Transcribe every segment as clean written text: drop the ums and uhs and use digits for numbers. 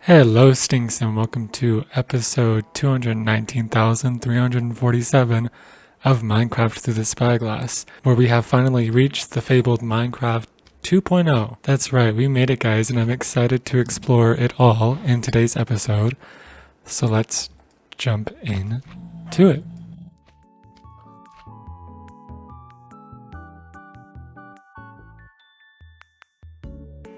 Hello Stinks and welcome to episode 219,347 of Minecraft Through the Spyglass, where we have finally reached the fabled Minecraft 2.0. That's right, we made it guys, and I'm excited to explore it all in today's episode. So let's jump in to it.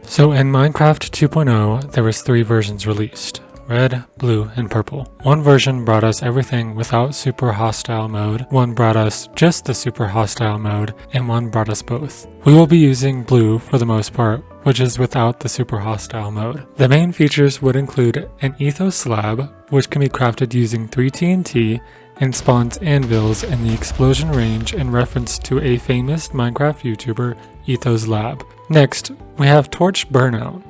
So in Minecraft 2.0, there was 3 versions released: red, blue, and purple. One version brought us everything without super hostile mode, one brought us just the super hostile mode, and one brought us both. We will be using blue for the most part, which is without the super hostile mode. The main features would include an ethos slab, which can be crafted using 3 TNT, and spawns anvils in the explosion range in reference to a famous Minecraft YouTuber, Ethos Lab. Next, we have torch burnout.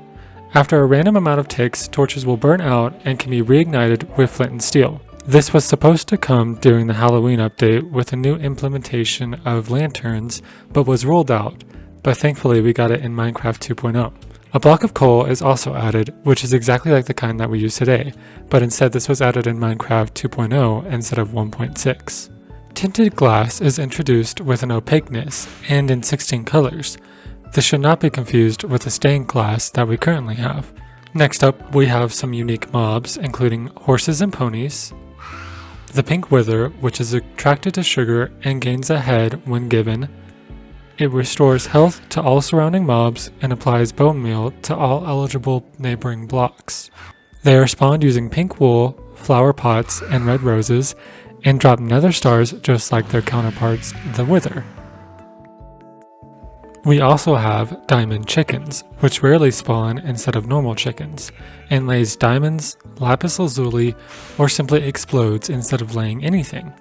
After a random amount of ticks, torches will burn out and can be reignited with flint and steel. This was supposed to come during the Halloween update with a new implementation of lanterns, but was rolled out, but thankfully we got it in Minecraft 2.0. A block of coal is also added, which is exactly like the kind that we use today, but instead this was added in Minecraft 2.0 instead of 1.6. Tinted glass is introduced with an opaqueness and in 16 colors. This should not be confused with the stained glass that we currently have. Next up, we have some unique mobs, including horses and ponies, the pink wither, which is attracted to sugar and gains a head when given. It restores health to all surrounding mobs and applies bone meal to all eligible neighboring blocks. They are spawned using pink wool, flower pots, and red roses, and drop nether stars just like their counterparts, the wither. We also have diamond chickens, which rarely spawn instead of normal chickens, and lays diamonds, lapis lazuli, or simply explodes instead of laying anything.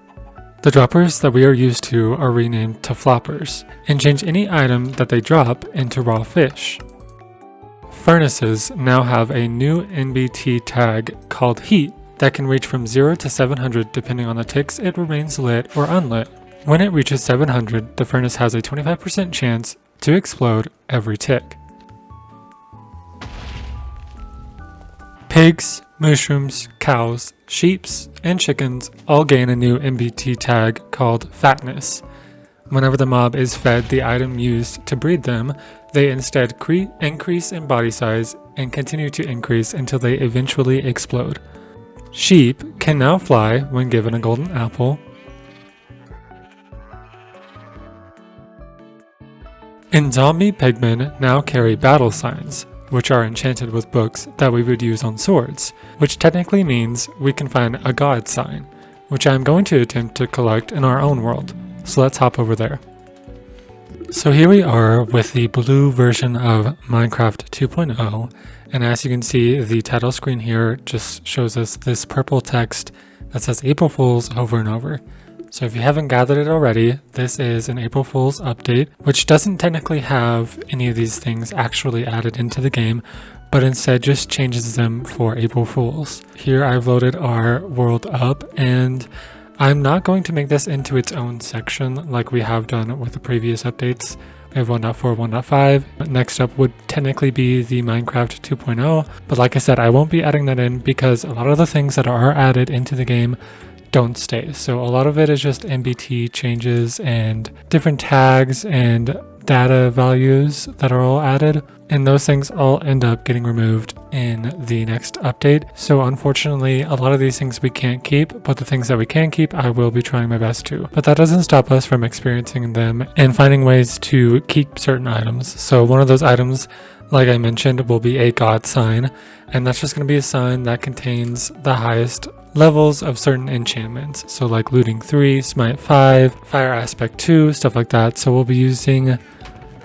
The droppers that we are used to are renamed to floppers, and change any item that they drop into raw fish. Furnaces now have a new NBT tag called heat that can reach from 0 to 700 depending on the ticks it remains lit or unlit. When it reaches 700, the furnace has a 25% chance to explode every tick. Pigs, mushrooms, cows, sheeps, and chickens all gain a new NBT tag called fatness. Whenever the mob is fed the item used to breed them, they instead increase in body size and continue to increase until they eventually explode. Sheep can now fly when given a golden apple. And zombie pigmen now carry battle signs, which are enchanted with books that we would use on swords, which technically means we can find a god sign, which I am going to attempt to collect in our own world. So let's hop over there. So here we are with the blue version of Minecraft 2.0, and as you can see, the title screen here just shows us this purple text that says April Fools over and over. So if you haven't gathered it already, this is an April Fool's update, which doesn't technically have any of these things actually added into the game, but instead just changes them for April Fools. Here I've loaded our world up, and I'm not going to make this into its own section like we have done with the previous updates. We have 1.4, 1.5. Next up would technically be the Minecraft 2.0, but like I said, I won't be adding that in because a lot of the things that are added into the game don't stay. So a lot of it is just NBT changes and different tags and data values that are all added, and those things all end up getting removed in the next update. So unfortunately, a lot of these things we can't keep, but the things that we can keep, I will be trying my best to. But that doesn't stop us from experiencing them and finding ways to keep certain items. So one of those items, like I mentioned, will be a god sign, and that's just going to be a sign that contains the highest levels of certain enchantments. So like looting 3, smite 5, fire aspect 2, stuff like that. So we'll be using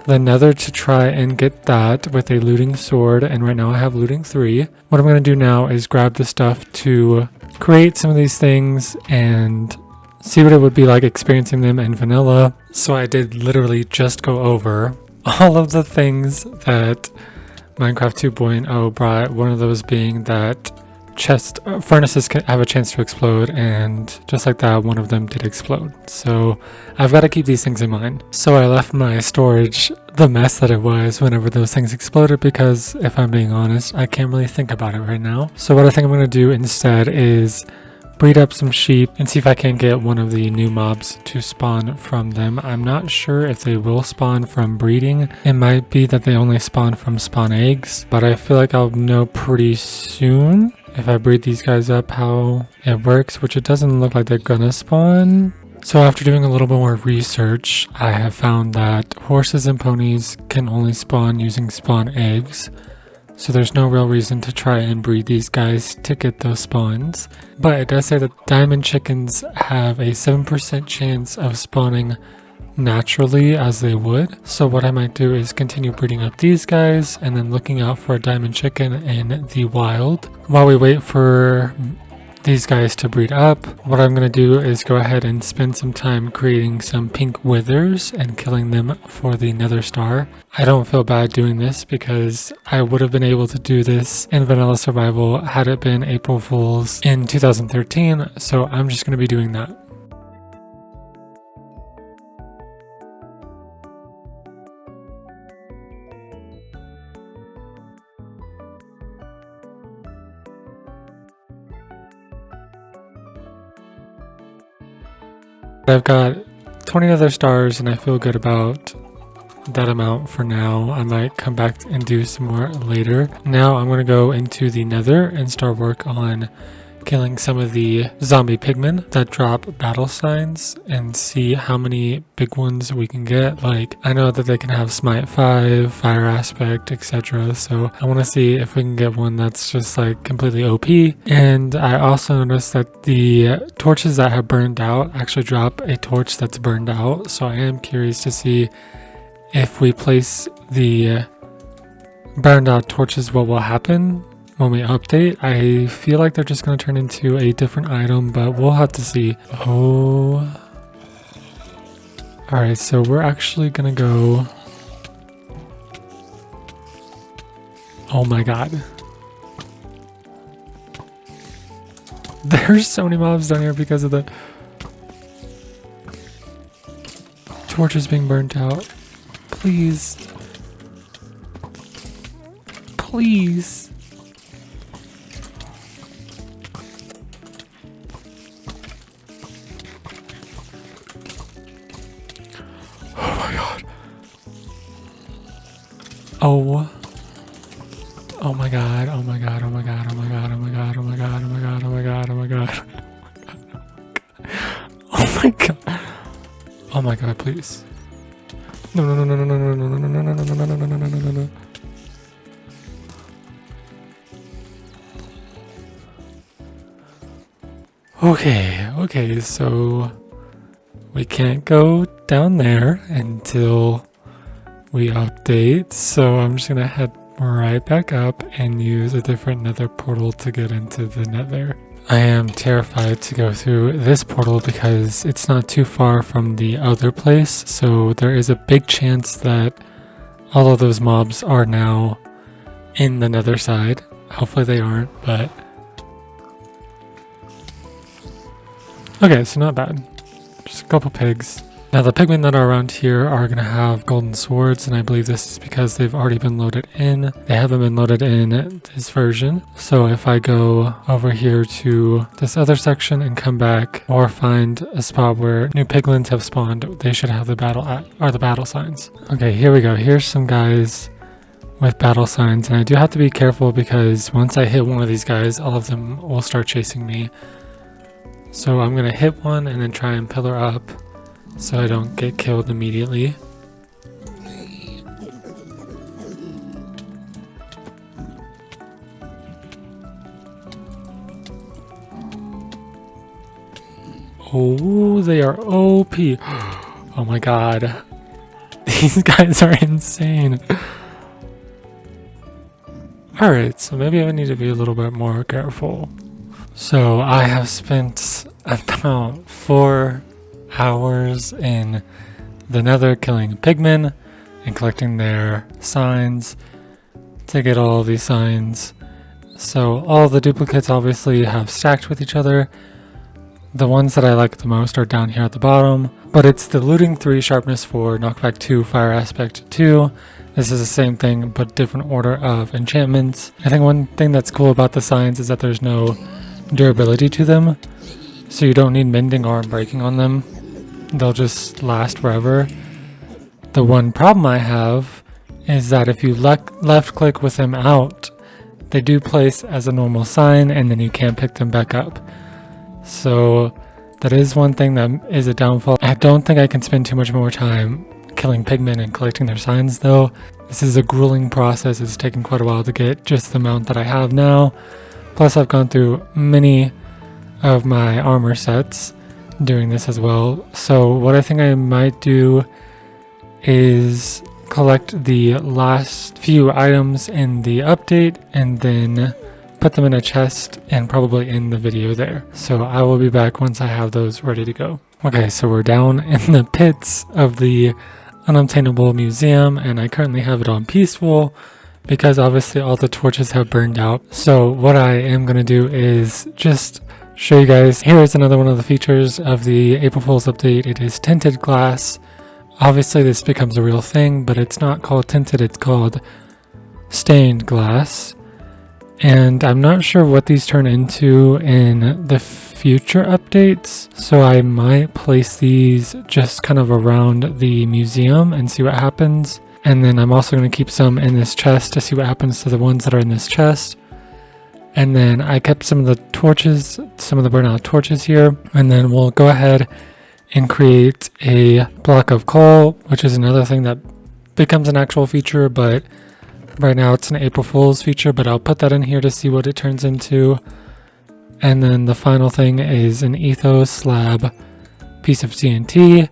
the nether to try and get that with a looting sword, and right now I have looting 3. What I'm going to do now is grab the stuff to create some of these things and see what it would be like experiencing them in vanilla. So I did literally just go over all of the things that Minecraft 2.0 brought, one of those being that furnaces can have a chance to explode, and just like that, one of them did explode. So I've got to keep these things in mind. So I left my storage the mess that it was whenever those things exploded, because if I'm being honest, I can't really think about it right now. So what I think I'm going to do instead is breed up some sheep and see if I can get one of the new mobs to spawn from them. I'm not sure if they will spawn from breeding. It might be that they only spawn from spawn eggs, but I feel like I'll know pretty soon if I breed these guys up how it works, which it doesn't look like they're gonna spawn. So after doing a little bit more research, I have found that horses and ponies can only spawn using spawn eggs. So there's no real reason to try and breed these guys to get those spawns. But it does say that diamond chickens have a 7% chance of spawning naturally as they would. So what I might do is continue breeding up these guys and then looking out for a diamond chicken in the wild. While we wait for these guys to breed up, what I'm going to do is go ahead and spend some time creating some pink withers and killing them for the nether star. I don't feel bad doing this because I would have been able to do this in vanilla survival had it been April Fools in 2013, so I'm just going to be doing that. I've got 20 nether stars and I feel good about that amount for now. I might come back and do some more later. Now I'm going to go into the nether and start work on killing some of the zombie pigmen that drop battle signs and see how many big ones we can get. Like, I know that they can have smite 5, fire aspect, etc. So I want to see if we can get one that's just like completely OP. And I also noticed that the torches that have burned out actually drop a torch that's burned out. So I am curious to see if we place the burned out torches, what will happen when we update. I feel like they're just going to turn into a different item, but we'll have to see. Oh. Alright, so we're actually going to go... Oh my god. There's so many mobs down here because of the torches being burnt out. Please. Please. Oh. Oh my god, oh my god, oh my god, oh my god, oh my god, oh my god, oh my god, oh my god, oh my god. Oh my god. Oh my god, please. No, no, no, no, no, no, no, no, no, no, no, no, no, no, no, no, no, no, no. Okay, so we can't go down there until we update, so I'm just gonna head right back up and use a different nether portal to get into the nether. I am terrified to go through this portal because it's not too far from the other place, so there is a big chance that all of those mobs are now in the nether side. Hopefully they aren't, but... Okay, so not bad. Just a couple pigs. Now the pigmen that are around here are going to have golden swords, and I believe this is because they've already been loaded in. They haven't been loaded in this version. So if I go over here to this other section and come back or find a spot where new piglins have spawned, they should have the battle signs. Okay, here we go. Here's some guys with battle signs, and I do have to be careful because once I hit one of these guys, all of them will start chasing me. So I'm going to hit one and then try and pillar up so I don't get killed immediately. Oh, they are OP. Oh my god. These guys are insane. Alright, so maybe I need to be a little bit more careful. So I have spent about 4 hours in the nether killing pigmen and collecting their signs to get all of these signs. So all the duplicates obviously have stacked with each other. The ones that I like the most are down here at the bottom, but it's the looting 3, sharpness 4, knockback 2, fire aspect 2. This is the same thing, but different order of enchantments. I think one thing that's cool about the signs is that there's no durability to them, so you don't need mending or breaking on them. They'll just last forever. The one problem I have is that if you left click with them out, they do place as a normal sign and then you can't pick them back up. So that is one thing that is a downfall. I don't think I can spend too much more time killing pigmen and collecting their signs though. This is a grueling process. It's taken quite a while to get just the amount that I have now. Plus I've gone through many of my armor sets doing this as well. So what I think I might do is collect the last few items in the update and then put them in a chest and probably end the video there. So I will be back once I have those ready to go. Okay, so we're down in the pits of the unobtainable museum and I currently have it on peaceful because obviously all the torches have burned out. So what I am going to do is just show you guys. Here is another one of the features of the April Fool's update. It is tinted glass. Obviously this becomes a real thing, but it's not called tinted, it's called stained glass. And I'm not sure what these turn into in the future updates, so I might place these just kind of around the museum and see what happens. And then I'm also going to keep some in this chest to see what happens to the ones that are in this chest. And then I kept some of the torches, some of the burnout torches here, and then we'll go ahead and create a block of coal, which is another thing that becomes an actual feature, but right now it's an April Fool's feature, but I'll put that in here to see what it turns into. And then the final thing is an ethos slab piece of TNT.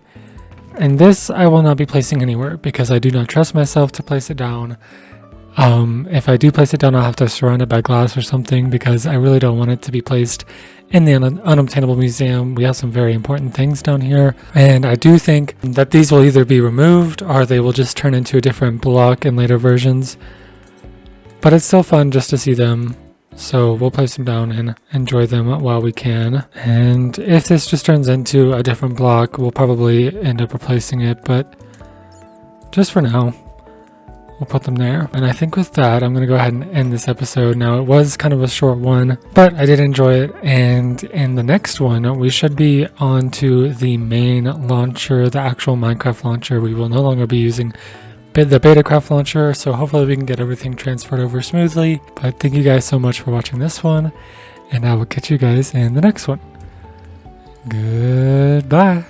And this I will not be placing anywhere because I do not trust myself to place it down. If I do place it down, I'll have to surround it by glass or something because I really don't want it to be placed in the unobtainable museum. We have some very important things down here, and I do think that these will either be removed or they will just turn into a different block in later versions. But it's still fun just to see them, so we'll place them down and enjoy them while we can. And if this just turns into a different block, we'll probably end up replacing it, but just for now, we'll put them there. And I think with that, I'm going to go ahead and end this episode. Now, it was kind of a short one, but I did enjoy it. And in the next one, we should be on to the main launcher, the actual Minecraft launcher. We will no longer be using the Betacraft launcher, so hopefully we can get everything transferred over smoothly. But thank you guys so much for watching this one, and I will catch you guys in the next one. Goodbye.